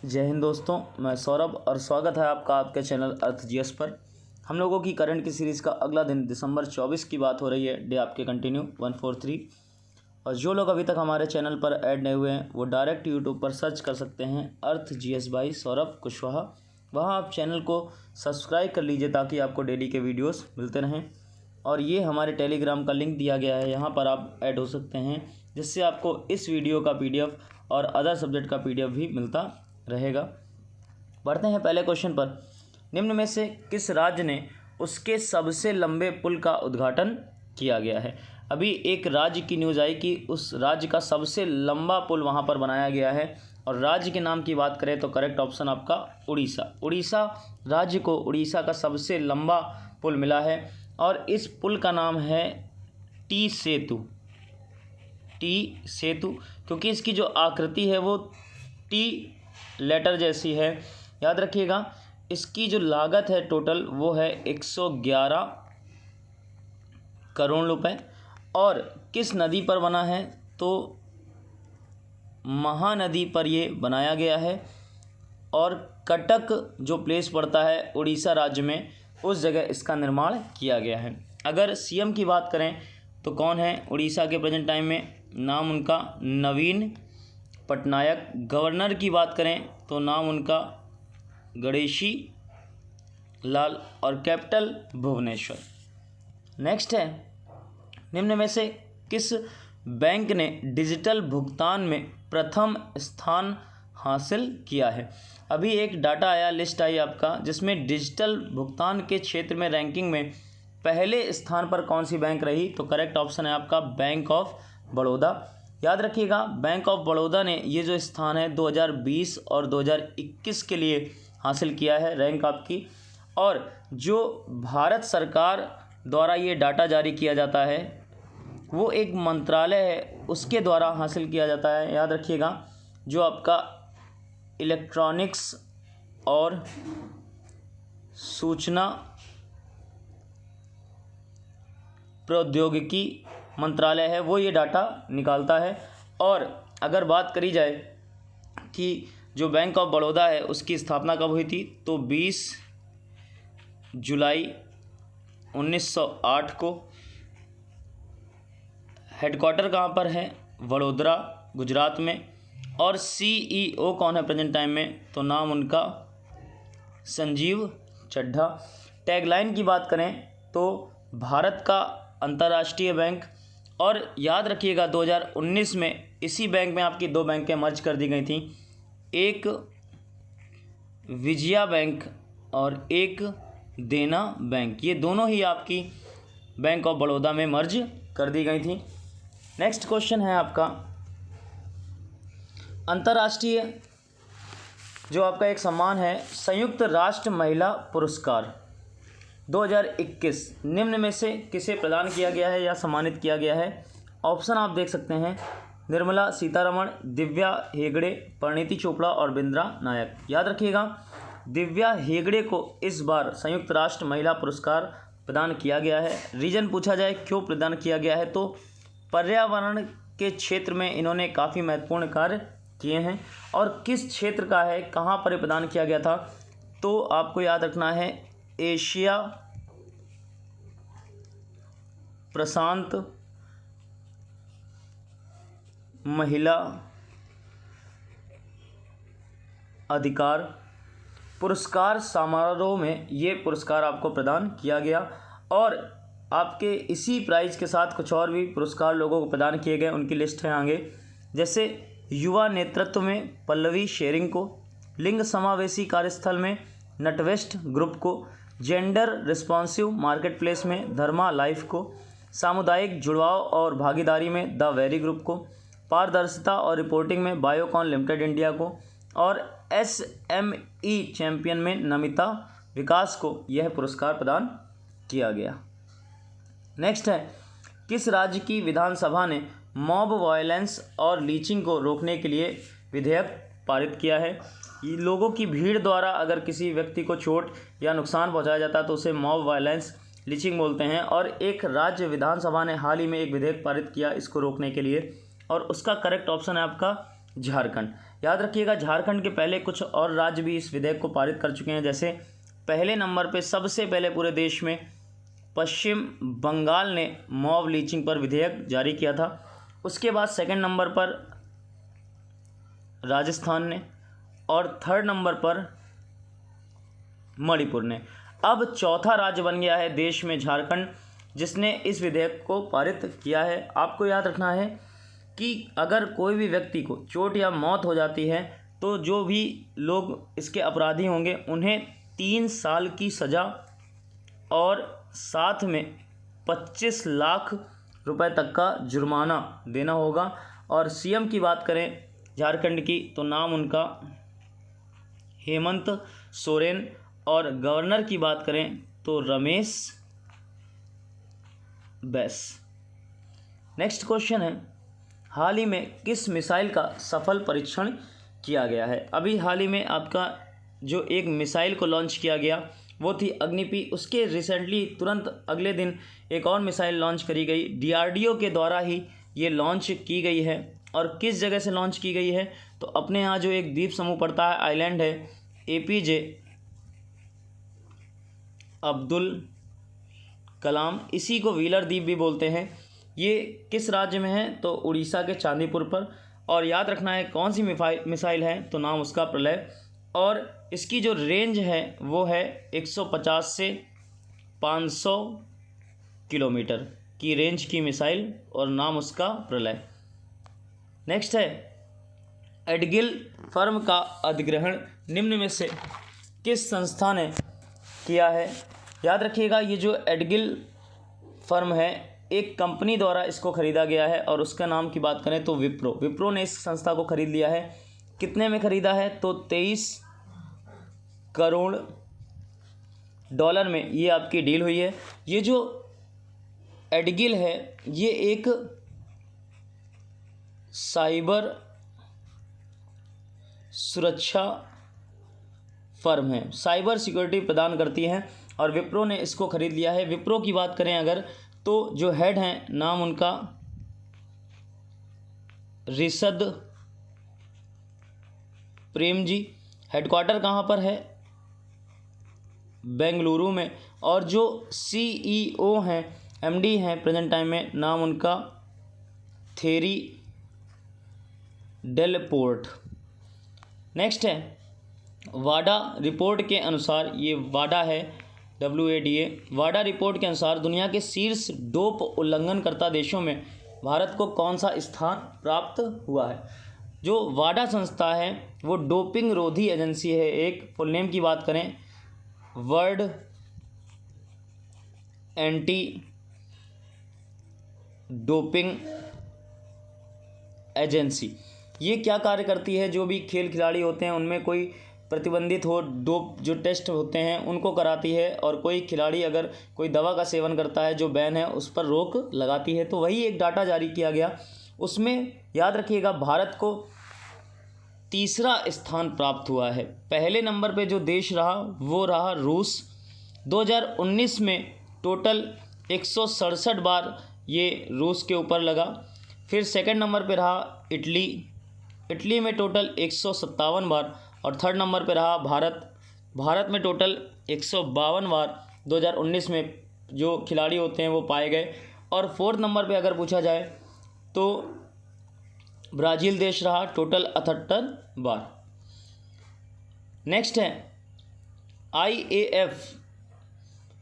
जय हिंद दोस्तों, मैं सौरभ और स्वागत है आपका आपके चैनल अर्थ जीएस पर। हम लोगों की करंट की सीरीज़ का अगला दिन दिसंबर 24 की बात हो रही है। डे आपके कंटिन्यू 143। और जो लोग अभी तक हमारे चैनल पर ऐड नहीं हुए हैं वो डायरेक्ट यूट्यूब पर सर्च कर सकते हैं अर्थ जीएस बाई सौरभ कुशवाहा। वहाँ आप चैनल को सब्सक्राइब कर लीजिए ताकि आपको डेली के वीडियोस मिलते रहें। और ये हमारे टेलीग्राम का लिंक दिया गया है, यहाँ पर आप ऐड हो सकते हैं, जिससे आपको इस वीडियो का पीडीएफ और अदर सब्जेक्ट का पीडीएफ भी मिलता रहेगा। बढ़ते हैं पहले क्वेश्चन पर। निम्न में से किस राज्य ने उसके सबसे लंबे पुल का उद्घाटन किया गया है? अभी एक राज्य की न्यूज़ आई कि उस राज्य का सबसे लंबा पुल वहां पर बनाया गया है। और राज्य के नाम की बात करें तो करेक्ट ऑप्शन आपका उड़ीसा। उड़ीसा राज्य को उड़ीसा का सबसे लंबा पुल मिला है और इस पुल का नाम है टी सेतु। टी सेतु क्योंकि इसकी जो आकृति है वो टी लेटर जैसी है। याद रखिएगा, इसकी जो लागत है टोटल वो है 111 करोड़ रुपए। और किस नदी पर बना है तो महानदी पर ये बनाया गया है। और कटक जो प्लेस पड़ता है उड़ीसा राज्य में, उस जगह इसका निर्माण किया गया है। अगर सीएम की बात करें तो कौन है उड़ीसा के प्रेजेंट टाइम में? नाम उनका नवीन पटनायक। गवर्नर की बात करें तो नाम उनका गणेशी लाल। और कैपिटल भुवनेश्वर। नेक्स्ट है, निम्न में से किस बैंक ने डिजिटल भुगतान में प्रथम स्थान हासिल किया है? अभी एक डाटा आया, लिस्ट आई आपका, जिसमें डिजिटल भुगतान के क्षेत्र में रैंकिंग में पहले स्थान पर कौन सी बैंक रही? तो करेक्ट ऑप्शन है आपका बैंक ऑफ बड़ौदा। याद रखिएगा, बैंक ऑफ बड़ौदा ने ये जो स्थान है 2020 और 2021 के लिए हासिल किया है रैंक आपकी। और जो भारत सरकार द्वारा ये डाटा जारी किया जाता है वो एक मंत्रालय है, उसके द्वारा हासिल किया जाता है। याद रखिएगा, जो आपका इलेक्ट्रॉनिक्स और सूचना प्रौद्योगिकी मंत्रालय है, वो ये डाटा निकालता है। और अगर बात करी जाए कि जो बैंक ऑफ बड़ौदा है उसकी स्थापना कब हुई थी तो 20 जुलाई 1908 को। हेडक्वार्टर कहाँ पर है? वडोदरा गुजरात में। और सीईओ कौन है प्रेजेंट टाइम में? तो नाम उनका संजीव चड्ढा। टैगलाइन की बात करें तो भारत का अंतर्राष्ट्रीय बैंक। और याद रखिएगा 2019 में इसी बैंक में आपकी दो बैंकें मर्ज कर दी गई थी, एक विजया बैंक और एक देना बैंक। ये दोनों ही आपकी बैंक ऑफ बड़ौदा में मर्ज कर दी गई थी। नेक्स्ट क्वेश्चन है आपका, अंतर्राष्ट्रीय जो आपका एक सम्मान है संयुक्त राष्ट्र महिला पुरस्कार 2021 निम्न में से किसे प्रदान किया गया है या सम्मानित किया गया है? ऑप्शन आप देख सकते हैं, निर्मला सीतारमण, दिव्या हेगड़े, परिणीति चोपड़ा और बिंद्रा नायक। याद रखिएगा, दिव्या हेगड़े को इस बार संयुक्त राष्ट्र महिला पुरस्कार प्रदान किया गया है। रीजन पूछा जाए क्यों प्रदान किया गया है तो पर्यावरण के क्षेत्र में इन्होंने काफ़ी महत्वपूर्ण कार्य किए हैं। और किस क्षेत्र का है, कहाँ पर प्रदान किया गया था तो आपको याद रखना है एशिया प्रशांत महिला अधिकार पुरस्कार समारोह में ये पुरस्कार आपको प्रदान किया गया। और आपके इसी प्राइज के साथ कुछ और भी पुरस्कार लोगों को प्रदान किए गए, उनकी लिस्ट है आगे। जैसे युवा नेतृत्व में पल्लवी शेरिंग को, लिंग समावेशी कार्यस्थल में नटवेस्ट ग्रुप को, जेंडर रिस्पॉन्सिव मार्केट प्लेस में धर्मा लाइफ को, सामुदायिक जुड़ाव और भागीदारी में द वेरी ग्रुप को, पारदर्शिता और रिपोर्टिंग में बायोकॉन लिमिटेड इंडिया को, और एसएमई चैंपियन में नमिता विकास को यह पुरस्कार प्रदान किया गया। नेक्स्ट है, किस राज्य की विधानसभा ने मॉब वायलेंस और लीचिंग को रोकने के लिए विधेयक पारित किया है? लोगों की भीड़ द्वारा अगर किसी व्यक्ति को चोट या नुकसान पहुंचाया जाता है तो उसे मॉब वायलेंस लीचिंग बोलते हैं। और एक राज्य विधानसभा ने हाल ही में एक विधेयक पारित किया इसको रोकने के लिए, और उसका करेक्ट ऑप्शन है आपका झारखंड। याद रखिएगा झारखंड के पहले कुछ और राज्य भी इस विधेयक को पारित कर चुके हैं। जैसे पहले नंबर पे सबसे पहले पूरे देश में पश्चिम बंगाल ने मॉब लीचिंग पर विधेयक जारी किया था। उसके बाद सेकंड नंबर पर राजस्थान ने और थर्ड नंबर पर मणिपुर ने। अब चौथा राज्य बन गया है देश में झारखंड, जिसने इस विधेयक को पारित किया है। आपको याद रखना है कि अगर कोई भी व्यक्ति को चोट या मौत हो जाती है तो जो भी लोग इसके अपराधी होंगे उन्हें 3 साल की सज़ा और साथ में 25 लाख रुपए तक का जुर्माना देना होगा। और सीएम की बात करें झारखंड की तो नाम उनका हेमंत सोरेन, और गवर्नर की बात करें तो रमेश बैस। नेक्स्ट क्वेश्चन है, हाल ही में किस मिसाइल का सफल परीक्षण किया गया है? अभी हाल ही में आपका जो एक मिसाइल को लॉन्च किया गया वो थी अग्निपी। उसके रिसेंटली तुरंत अगले दिन एक और मिसाइल लॉन्च करी गई, डीआरडीओ के द्वारा ही ये लॉन्च की गई है। और किस जगह से लॉन्च की गई है? तो अपने यहाँ जो एक द्वीप समूह पड़ता है, आइलैंड है, एपीजे अब्दुल कलाम, इसी को व्हीलर द्वीप भी बोलते हैं। ये किस राज्य में है? तो उड़ीसा के चांदीपुर पर। और याद रखना है कौन सी मिसाइल है, तो नाम उसका प्रलय। और इसकी जो रेंज है वो है 150 से 500 किलोमीटर की रेंज की मिसाइल, और नाम उसका प्रलय। नेक्स्ट है, एडगिल फर्म का अधिग्रहण निम्न में से किस संस्था ने किया है? याद रखिएगा ये जो एडगिल फर्म है एक कंपनी द्वारा इसको खरीदा गया है, और उसका नाम की बात करें तो विप्रो ने इस संस्था को खरीद लिया है। कितने में खरीदा है? तो 23 करोड़ डॉलर में ये आपकी डील हुई है। ये जो एडगिल है ये एक साइबर सुरक्षा फर्म है, साइबर सिक्योरिटी प्रदान करती है, और विप्रो ने इसको खरीद लिया है। विप्रो की बात करें अगर तो जो हेड हैं नाम उनका रिशद प्रेम जी। हेडक्वार्टर कहाँ पर है? बेंगलुरु में। और जो सीईओ हैं, एमडी हैं प्रेजेंट टाइम में, नाम उनका थेरी डेल पोर्ट। नेक्स्ट है, वाडा रिपोर्ट के अनुसार, ये वाडा है WADA, वाडा रिपोर्ट के अनुसार दुनिया के शीर्ष डोप उल्लंघनकर्ता देशों में भारत को कौन सा स्थान प्राप्त हुआ है? जो वाडा संस्था है वो डोपिंग रोधी एजेंसी है। एक फुल नेम की बात करें, वर्ल्ड एंटी डोपिंग एजेंसी। ये क्या कार्य करती है? जो भी खेल खिलाड़ी होते हैं उनमें कोई प्रतिबंधित हो, डोप जो टेस्ट होते हैं उनको कराती है, और कोई खिलाड़ी अगर कोई दवा का सेवन करता है जो बैन है उस पर रोक लगाती है। तो वही एक डाटा जारी किया गया, उसमें याद रखिएगा भारत को तीसरा स्थान प्राप्त हुआ है। पहले नंबर पे जो देश रहा वो रहा रूस। 2019 में टोटल 167 बार ये रूस के ऊपर लगा। फिर सेकंड नंबर पे रहा इटली में टोटल 157 बार, और थर्ड नंबर पे रहा भारत में टोटल 152 बार 2019 में जो खिलाड़ी होते हैं वो पाए गए। और फोर्थ नंबर पे अगर पूछा जाए तो ब्राज़ील देश रहा, टोटल 78 बार। नेक्स्ट है, IAF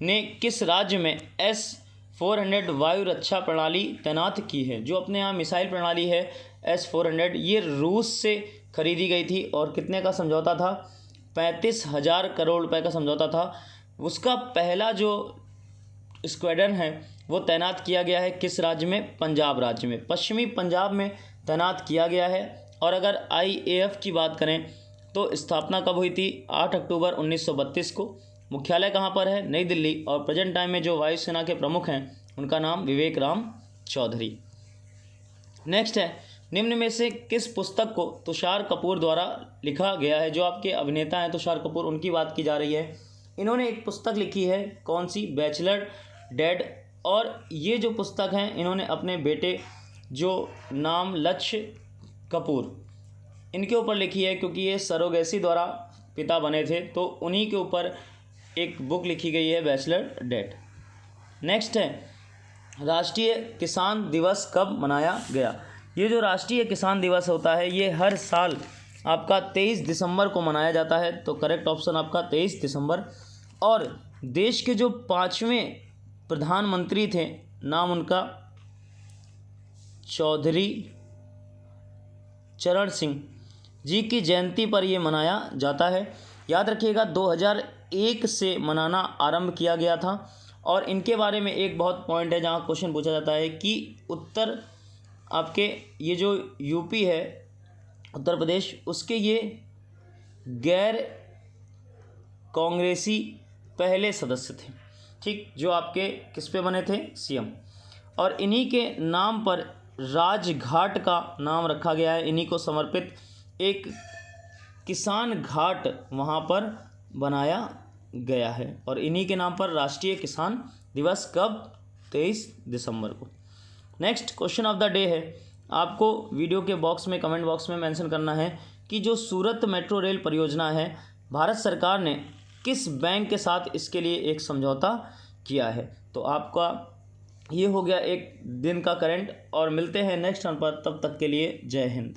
ने किस राज्य में S-400 वायु रक्षा प्रणाली तैनात की है? जो अपने यहाँ मिसाइल प्रणाली है S-400, ये रूस से खरीदी गई थी, और कितने का समझौता था? 35,000 करोड़ रुपए का समझौता था। उसका पहला जो स्क्वाड्रन है वो तैनात किया गया है किस राज्य में? पंजाब राज्य में, पश्चिमी पंजाब में तैनात किया गया है। और अगर IAF की बात करें तो स्थापना कब हुई थी? 8 अक्टूबर 1932 को। मुख्यालय कहाँ पर है? नई दिल्ली। और प्रेजेंट टाइम में जो वायुसेना के प्रमुख हैं उनका नाम विवेक राम चौधरी। नेक्स्ट है, निम्न में से किस पुस्तक को तुषार कपूर द्वारा लिखा गया है? जो आपके अभिनेता हैं तुषार कपूर, उनकी बात की जा रही है। इन्होंने एक पुस्तक लिखी है, कौन सी? Bachelor dad. और ये जो पुस्तक हैं इन्होंने अपने बेटे जो नाम लक्ष्य कपूर, इनके ऊपर लिखी है, क्योंकि ये सरोगेसी द्वारा पिता बने थे, तो उन्हीं के ऊपर एक बुक लिखी गई है, बैचलर डेट। नेक्स्ट है राष्ट्रीय किसान दिवस कब मनाया गया। ये जो राष्ट्रीय किसान दिवस होता है ये हर साल आपका 23 दिसंबर को मनाया जाता है, तो करेक्ट ऑप्शन आपका 23 दिसंबर। और देश के जो 5वें प्रधानमंत्री थे, नाम उनका चौधरी चरण सिंह जी की जयंती पर ये मनाया जाता है। याद रखिएगा 2001 से मनाना आरंभ किया गया था। और इनके बारे में एक बहुत पॉइंट है जहाँ क्वेश्चन पूछा जाता है कि उत्तर आपके ये जो यूपी है, उत्तर प्रदेश, उसके ये गैर कांग्रेसी पहले सदस्य थे, ठीक, जो आपके किस पे बने थे, सीएम। और इन्हीं के नाम पर राजघाट का नाम रखा गया है, इन्हीं को समर्पित एक किसान घाट वहाँ पर बनाया गया है, और इन्हीं के नाम पर राष्ट्रीय किसान दिवस कब, 23 दिसंबर को। Next question of the day है, आपको वीडियो के बॉक्स में, कमेंट बॉक्स में मेंशन करना है कि जो सूरत मेट्रो रेल परियोजना है, भारत सरकार ने किस बैंक के साथ इसके लिए एक समझौता किया है। तो आपका ये हो गया एक दिन का करंट, और मिलते हैं नेक्स्ट वन पर, तब तक के लिए जय हिंद।